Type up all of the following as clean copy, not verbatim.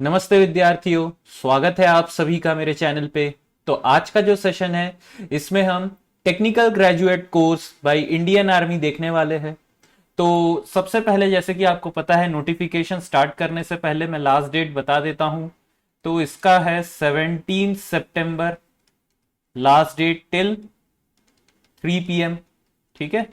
नमस्ते विद्यार्थियों, स्वागत है आप सभी का मेरे चैनल पे। तो आज का जो सेशन है इसमें हम technical graduate course by Indian army देखने वाले हैं। तो सबसे पहले जैसे कि आपको पता है, नोटिफिकेशन स्टार्ट करने से पहले मैं लास्ट डेट बता देता हूं। तो इसका है 17 सितंबर, लास्ट डेट टिल 3 PM। ठीक है,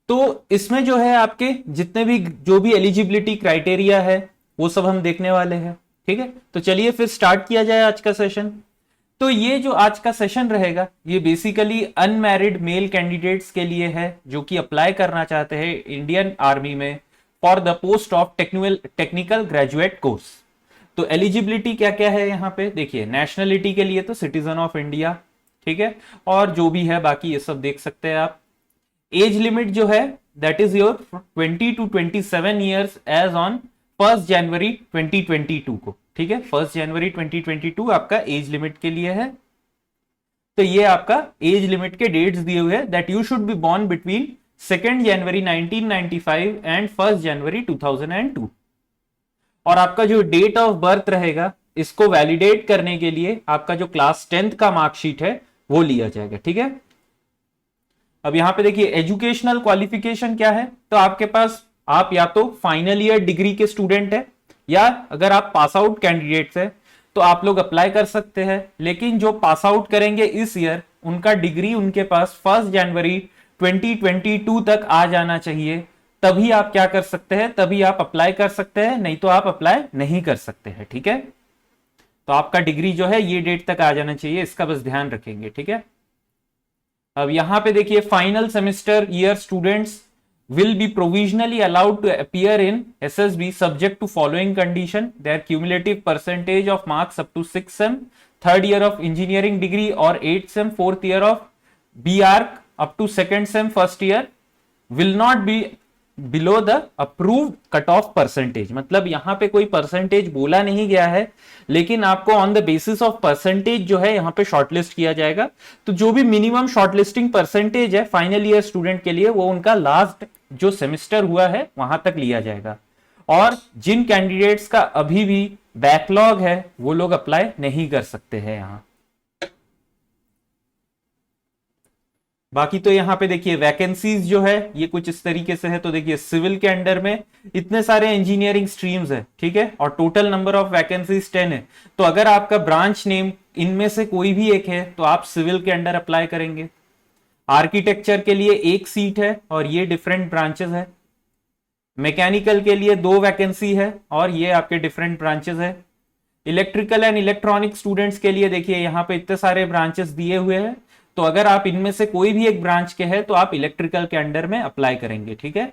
तो इसमें जो है आपके जितने भी जो भी एलिजिबिलिटी क्राइटेरिया है वो सब हम देखने वाले हैं। ठीक है, तो चलिए फिर स्टार्ट किया जाए आज का सेशन। तो ये जो आज का सेशन रहेगा ये बेसिकली अनमैरिड मेल कैंडिडेट्स के लिए है जो कि अप्लाई करना चाहते हैं इंडियन आर्मी में for the post of technical graduate course. तो एलिजिबिलिटी क्या क्या है यहाँ पे देखिए। नेशनलिटी के लिए तो सिटीजन ऑफ इंडिया, ठीक है, और जो भी है बाकी ये सब देख सकते हैं आप। एज लिमिट जो है that is your 20 to 27 years age on 1 January 2022 को। ठीक है, 1 जनवरी 2022 आपका एज लिमिट के लिए है। तो ये आपका एज लिमिट के डेट्स दिए हुए हैं that you should be born between 2 January 1995 and 1 जनवरी 2002। और आपका जो डेट ऑफ बर्थ रहेगा इसको वैलिडेट करने के लिए आपका जो क्लास 10th का मार्कशीट है वो लिया जाएगा। ठीक है, अब यहां पे देखिए एजुकेशनल क्वालिफिकेशन क्या है। तो आपके पास आप या तो फाइनल ईयर डिग्री के स्टूडेंट है या अगर आप पास आउट कैंडिडेट्स है तो आप लोग अप्लाई कर सकते हैं। लेकिन जो पास आउट करेंगे इस ईयर उनका डिग्री उनके पास 1 जनवरी 2022 तक आ जाना चाहिए, तभी आप क्या कर सकते हैं, तभी आप अप्लाई कर सकते हैं, नहीं तो आप अप्लाई नहीं कर सकते हैं। ठीक है, तो आपका डिग्री जो है ये डेट तक आ जाना चाहिए, इसका बस ध्यान रखेंगे। ठीक है, अब यहां पे देखिए final semester year students will be provisionally allowed to appear in SSB subject to following condition: their cumulative percentage of marks up to 6 sem third year of engineering degree or 8 sem fourth year of BArc up to second sem first year will not be below the approved cut off percentage. मतलब यहां पे कोई percentage बोला नहीं गया है, लेकिन आपको on the basis of percentage जो है यहां पे शॉर्टलिस्ट किया जाएगा। तो जो भी मिनिमम शॉर्टलिस्टिंग परसेंटेज है फाइनल ईयर स्टूडेंट के लिए वो उनका लास्ट जो सेमेस्टर हुआ है वहां तक लिया जाएगा। और जिन कैंडिडेट्स का अभी भी बैकलॉग है वो लोग अप्लाई नहीं कर सकते हैं यहां। बाकी तो यहाँ पे देखिए वैकेंसीज जो है ये कुछ इस तरीके से है। तो देखिए सिविल के अंडर में इतने सारे इंजीनियरिंग स्ट्रीम्स है, ठीक है, और टोटल नंबर ऑफ वैकेंसीज 10 है। तो अगर आपका ब्रांच नेम इनमें से कोई भी एक है तो आप सिविल के अंडर अप्लाई करेंगे। आर्किटेक्चर के लिए एक सीट है और ये डिफरेंट ब्रांचेस है। मैकेनिकल के लिए 2 वैकेंसी है और ये आपके डिफरेंट ब्रांचेस है। इलेक्ट्रिकल एंड इलेक्ट्रॉनिक स्टूडेंट्स के लिए देखिए यहाँ पे इतने सारे ब्रांचेस दिए हुए हैं। तो अगर आप इनमें से कोई भी एक ब्रांच के हैं तो आप इलेक्ट्रिकल के अंडर में अप्लाई करेंगे। ठीक है,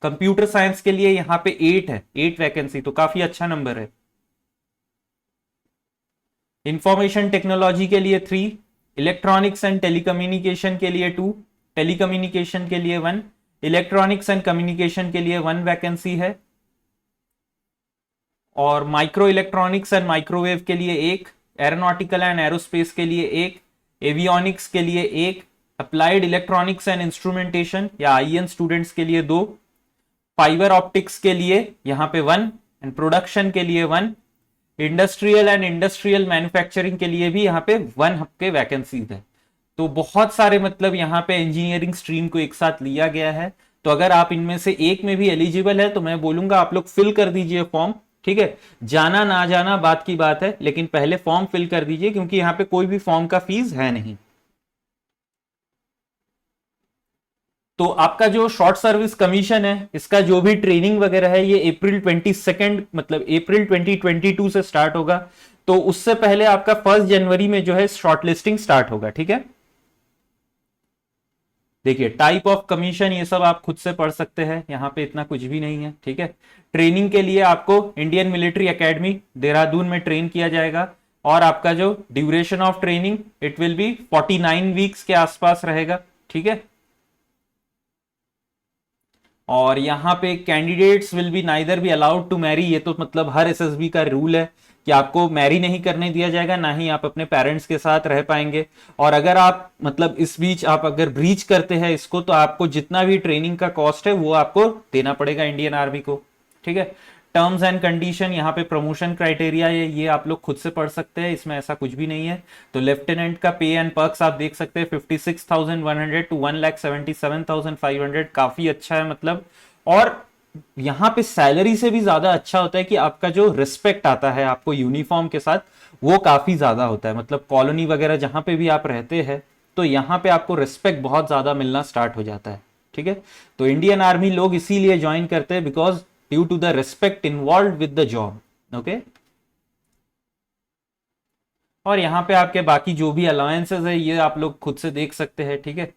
कंप्यूटर साइंस के लिए यहां पे 8 है, 8 वैकेंसी, तो काफी अच्छा नंबर है। इंफॉर्मेशन टेक्नोलॉजी के लिए 3, इलेक्ट्रॉनिक्स एंड टेलीकम्युनिकेशन के लिए 2, टेलीकम्युनिकेशन के लिए 1, इलेक्ट्रॉनिक्स एंड कम्युनिकेशन के लिए 1 वैकेंसी है, और माइक्रो इलेक्ट्रॉनिक्स एंड माइक्रोवेव के लिए 1, एरोनॉटिकल एंड एरोस्पेस के लिए 1, एवियोनिक्स के लिए 1, अप्लाइड इलेक्ट्रॉनिक्स एंड इंस्ट्रूमेंटेशन या आईएन स्टूडेंट्स के लिए 2, फाइबर ऑप्टिक्स के लिए यहां पे 1 एंड प्रोडक्शन के लिए 1, इंडस्ट्रियल एंड इंडस्ट्रियल मैन्युफैक्चरिंग के लिए भी यहाँ पे 1 हफ्ते वैकेंसीज है। तो बहुत सारे मतलब यहाँ पे इंजीनियरिंग स्ट्रीम को एक साथ लिया गया है। तो अगर आप इनमें से एक में भी एलिजिबल है तो मैं बोलूंगा आप लोग फिल कर दीजिए फॉर्म। ठीक है, जाना ना जाना बात की बात है, लेकिन पहले फॉर्म फिल कर दीजिए क्योंकि यहां पे कोई भी फॉर्म का फीस है नहीं। तो आपका जो शॉर्ट सर्विस कमीशन है इसका जो भी ट्रेनिंग वगैरह है ये अप्रैल 22 मतलब अप्रैल 2022 से स्टार्ट होगा। तो उससे पहले आपका 1 जनवरी में जो है शॉर्टलिस्टिंग स्टार्ट होगा। ठीक है, देखिए टाइप ऑफ कमीशन ये सब आप खुद से पढ़ सकते हैं, यहाँ पे इतना कुछ भी नहीं है। ठीक है, ट्रेनिंग के लिए आपको इंडियन मिलिट्री एकेडमी देहरादून में ट्रेन किया जाएगा और आपका जो duration of training it will be 49 weeks के आसपास रहेगा। ठीक है, और यहाँ पे candidates will be neither be allowed to marry, ये तो मतलब हर एसएसबी का रूल है कि आपको मैरी नहीं करने दिया जाएगा, ना ही आप अपने पेरेंट्स के साथ रह पाएंगे। और अगर आप मतलब इस बीच आप अगर ब्रीच करते हैं इसको, तो आपको जितना भी ट्रेनिंग का कॉस्ट है वो आपको देना पड़ेगा इंडियन आर्मी को, ठीक है। टर्म्स एंड कंडीशन, यहाँ पे प्रमोशन क्राइटेरिया है, ये आप लोग खुद से पढ़ सकते हैं, इसमें ऐसा कुछ भी नहीं है। तो लेफ्टिनेंट का पे एंड पर्क्स आप देख सकते हैं 56,100 टू 1,77,500, काफी अच्छा है मतलब। और यहाँ पे सैलरी से भी ज्यादा अच्छा होता है कि आपका जो रिस्पेक्ट आता है आपको यूनिफॉर्म के साथ, वो काफी ज्यादा होता है। मतलब कॉलोनी वगैरह जहां पे भी आप रहते हैं, तो यहाँ पे आपको रिस्पेक्ट बहुत ज्यादा मिलना स्टार्ट हो जाता है, ठीक है। तो इंडियन आर्मी लोग इसीलिए ज्वाइन करते हैं, because due to the respect involve with the job, okay. और यहाँ पे आपके बाकी जो भी अलाउंसेस है ये आप लोग खुद से देख सकते हैं, ठीक है।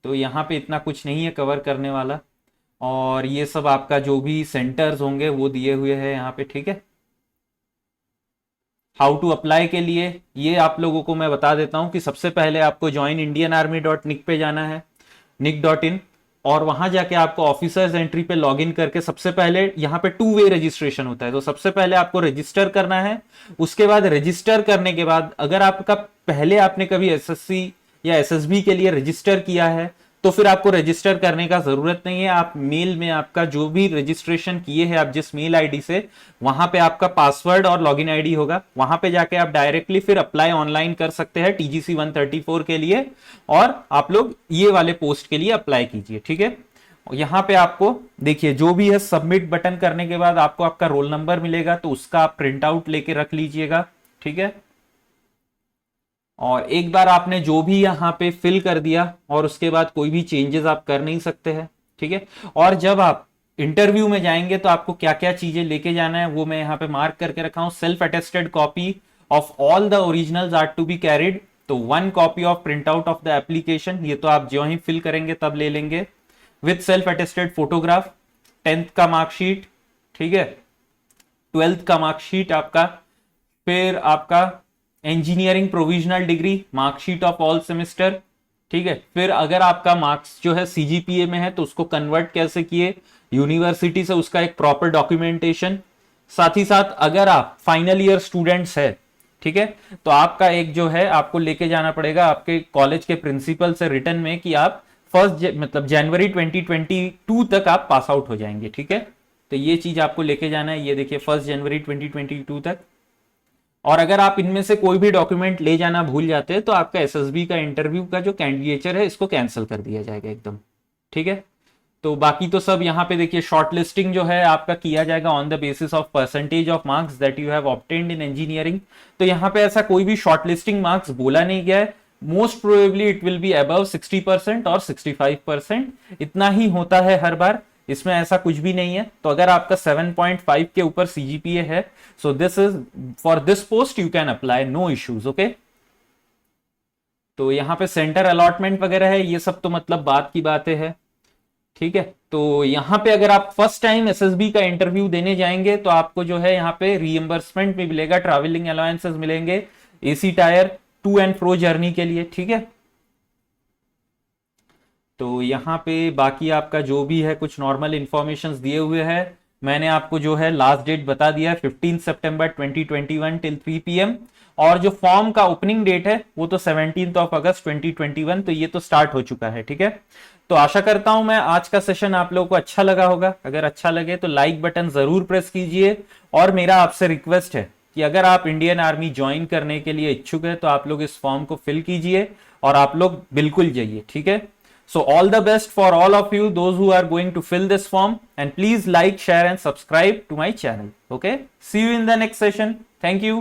तो यहाँ पे इतना कुछ नहीं है कवर करने वाला। और ये सब आपका जो भी सेंटर्स होंगे वो दिए हुए हैं यहाँ पे, ठीक है। हाउ टू अप्लाई के लिए ये आप लोगों को मैं बता देता हूं कि सबसे पहले आपको join Indian army dot nic पे जाना है, nick.in, और वहां जाके आपको ऑफिसर्स एंट्री पे लॉग इन करके सबसे पहले यहाँ पे 2 वे रजिस्ट्रेशन होता है। तो सबसे पहले आपको रजिस्टर करना है, उसके बाद रजिस्टर करने के बाद अगर आपका पहले आपने कभी एसएससी या एसएसबी के लिए रजिस्टर किया है तो फिर आपको रजिस्टर करने का जरूरत नहीं है। आप मेल में आपका जो भी रजिस्ट्रेशन किए हैं आप जिस मेल आईडी से, वहां पे आपका पासवर्ड और लॉगिन आईडी होगा, वहां पे जाके आप डायरेक्टली फिर अप्लाई ऑनलाइन कर सकते हैं टीजीसी 134 के लिए, और आप लोग ये वाले पोस्ट के लिए अप्लाई कीजिए, ठीक है। यहाँ पे आपको देखिए जो भी है सबमिट बटन करने के बाद आपको आपका रोल नंबर मिलेगा, तो उसका आप प्रिंट आउट लेके रख लीजिएगा, ठीक है। और एक बार आपने जो भी यहाँ पे फिल कर दिया और उसके बाद कोई भी चेंजेस आप कर नहीं सकते हैं, ठीक है। और जब आप इंटरव्यू में जाएंगे तो आपको क्या क्या चीजें लेके जाना है वो मैं यहाँ पे मार्क करके रखा हूं। Self attested copy of all the originals are to be carried, तो 1 copy of print out of the application, ये तो आप जो ही फिल करेंगे तब ले लेंगे, with self attested photograph, 10th का मार्कशीट, ठीक है, 12th का मार्कशीट आपका, फिर आपका engineering provisional degree, marksheet of all semester, ठीक है। फिर अगर आपका मार्क्स जो है सीजीपीए में है तो उसको कन्वर्ट कैसे किए यूनिवर्सिटी से, उसका एक प्रॉपर डॉक्यूमेंटेशन। साथ ही साथ अगर आप फाइनल ईयर स्टूडेंट्स है, ठीक है, तो आपका एक जो है आपको लेके जाना पड़ेगा आपके कॉलेज के प्रिंसिपल से रिटर्न में कि आप मतलब जनवरी 2022 तक आप पास आउट हो जाएंगे, ठीक है। तो ये चीज आपको लेके जाना है, ये देखिए 1 जनवरी 2022 तक। और अगर आप इनमें से कोई भी डॉक्यूमेंट ले जाना भूल जाते हैं तो आपका एसएसबी का इंटरव्यू का जो कैंडिडेचर है इसको कैंसिल कर दिया जाएगा एकदम, ठीक है। तो बाकी तो सब यहाँ पे देखिए शॉर्ट लिस्टिंग जो है आपका किया जाएगा on the basis of percentage of marks that you have obtained in engineering. तो यहाँ पे ऐसा कोई भी शॉर्ट लिस्टिंग मार्क्स बोला नहीं गया है, most probably it will be above 60% और 65%, इतना ही होता है हर बार, इसमें ऐसा कुछ भी नहीं है। तो अगर आपका 7.5 के ऊपर सीजीपीए है, so this is for this post you can apply, no issues, okay. तो यहाँ पे सेंटर अलॉटमेंट वगैरह है, ये सब तो मतलब बात की बातें है, ठीक है। तो यहाँ पे अगर आप फर्स्ट टाइम एसएसबी का इंटरव्यू देने जाएंगे तो आपको जो है यहाँ पे रीएम्बर्समेंट भी मिलेगा, ट्रैवलिंग अलाउंसेस मिलेंगे, AC tier two and fro journey के लिए, ठीक है। तो यहाँ पे बाकी आपका जो भी है कुछ नॉर्मल इंफॉर्मेशंस दिए हुए हैं, मैंने आपको जो है लास्ट डेट बता दिया है 15 सितंबर 2021 टिल 3 PM, और जो फॉर्म का ओपनिंग डेट है वो तो 17 अगस्त 2021, तो ये तो स्टार्ट हो चुका है, ठीक है। तो आशा करता हूं मैं आज का सेशन आप लोगों को अच्छा लगा होगा, अगर अच्छा लगे तो लाइक बटन जरूर प्रेस कीजिए। और मेरा आपसे रिक्वेस्ट है कि अगर आप इंडियन आर्मी ज्वाइन करने के लिए इच्छुक है तो आप लोग इस फॉर्म को फिल कीजिए और आप लोग बिल्कुल जाइए, ठीक है। So all the best for all of you, those who are going to fill this form, and please like, share and subscribe to my channel. Okay. See you in the next session. Thank you.